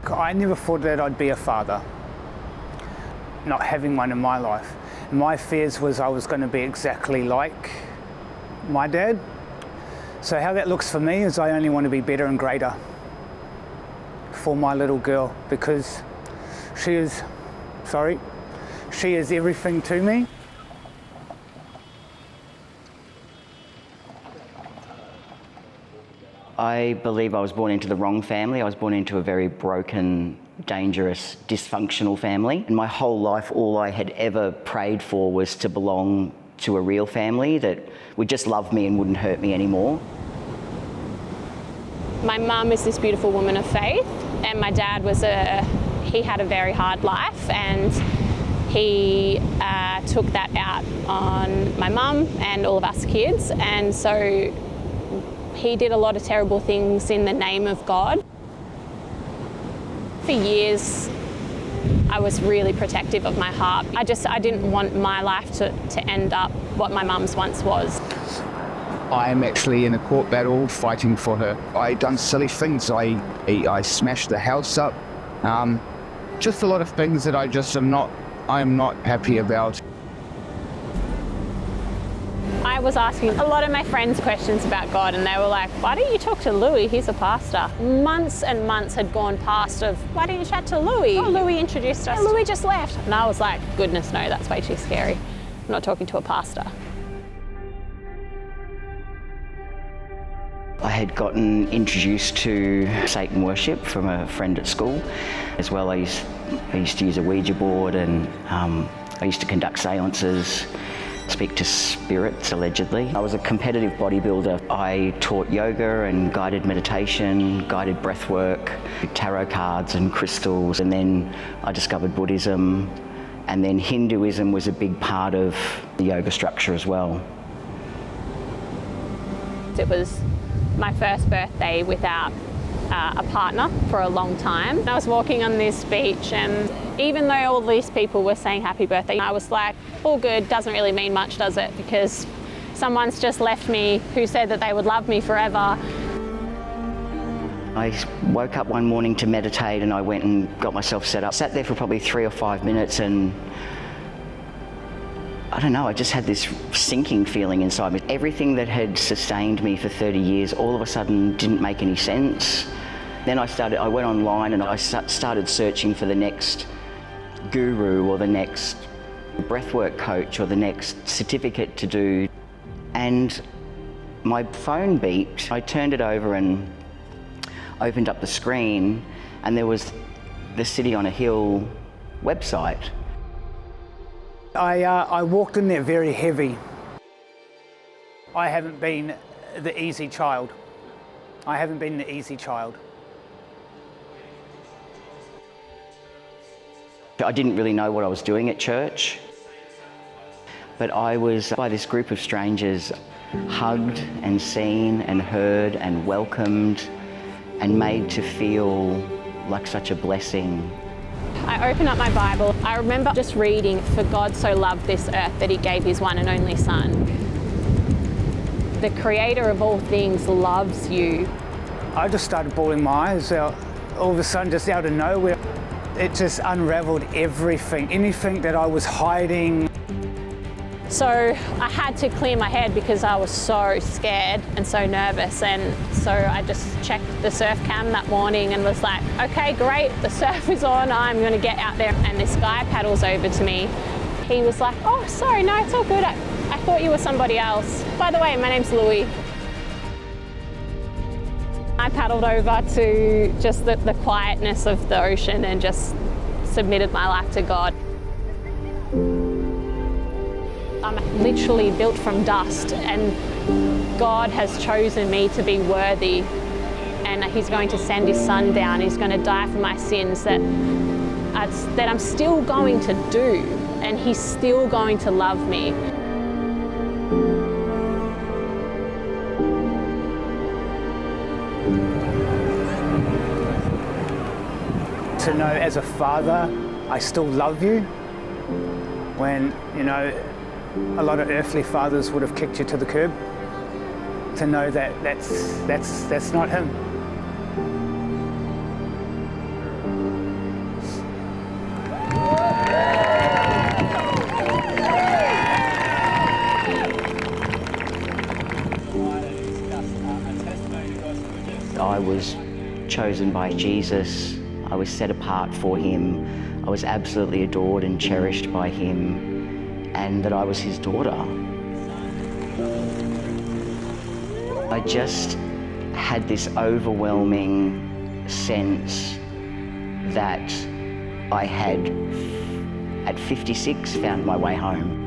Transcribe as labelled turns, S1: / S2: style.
S1: I never thought that I'd be a father, not having one in my life. My fears was I was going to be exactly like my dad. So how that looks for me is I only want to be better and greater for my little girl, because she is everything to me.
S2: I believe I was born into the wrong family. I was born into a very broken, dangerous, dysfunctional family. And my whole life, all I had ever prayed for was to belong to a real family that would just love me and wouldn't hurt me anymore.
S3: My mum is this beautiful woman of faith, and my dad he had a very hard life, and he took that out on my mum and all of us kids, and so he did a lot of terrible things in the name of God. For years, I was really protective of my heart. I didn't want my life to end up what my mum's once was.
S4: I am actually in a court battle fighting for her. I done silly things. I smashed the house up. Just a lot of things that I am not happy about.
S3: I was asking a lot of my friends questions about God, and they were like, why don't you talk to Louis? He's a pastor. Months and months had gone past of, why don't you chat to Louis? Oh, Louis introduced us. Louis just left. And I was like, goodness no, that's way too scary. I'm not talking to a pastor.
S2: I had gotten introduced to Satan worship from a friend at school. As well, I used to use a Ouija board, and I used to conduct seances, speak to spirits, allegedly. I was a competitive bodybuilder. I taught yoga and guided meditation, guided breath work, tarot cards and crystals, and then I discovered Buddhism, and then Hinduism was a big part of the yoga structure as well.
S3: It was my first birthday without a partner for a long time. I was walking on this beach, and even though all these people were saying happy birthday, I was like, all good, doesn't really mean much, does it? Because someone's just left me who said that they would love me forever.
S2: I woke up one morning to meditate, and I went and got myself set up. Sat there for probably 3 or 5 minutes, and I don't know, I just had this sinking feeling inside me. Everything that had sustained me for 30 years all of a sudden didn't make any sense. Then I went online and I started searching for the next guru or the next breathwork coach or the next certificate to do. And my phone beeped. I turned it over and opened up the screen, and there was the City on a Hill website.
S1: I walked in there very heavy. I haven't been the easy child. I haven't been the easy child.
S2: I didn't really know what I was doing at church, but I was, by this group of strangers, hugged and seen and heard and welcomed and made to feel like such a blessing.
S3: I opened up my Bible. I remember just reading, "For God so loved this earth that he gave his one and only son." The creator of all things loves you.
S1: I just started bawling my eyes out. All of a sudden, just out of nowhere, it just unraveled everything, anything that I was hiding.
S3: So I had to clear my head because I was so scared and so nervous, and so I just checked the surf cam that morning and was like, okay, great, the surf is on, I'm gonna get out there. And this guy paddles over to me. He was like, oh, sorry, no, it's all good. I thought you were somebody else. By the way, my name's Louis. I paddled over to just the quietness of the ocean and just submitted my life to God. I'm literally built from dust, and God has chosen me to be worthy, and he's going to send his son down. He's going to die for my sins that I'm still going to do, and he's still going to love me.
S1: To know as a father, I still love you, when, you know, a lot of earthly fathers would have kicked you to the curb. to know that that's not him.
S2: I was chosen by Jesus. I was set apart for him. I was absolutely adored and cherished by him, and that I was his daughter. I just had this overwhelming sense that I had, at 56, found my way home.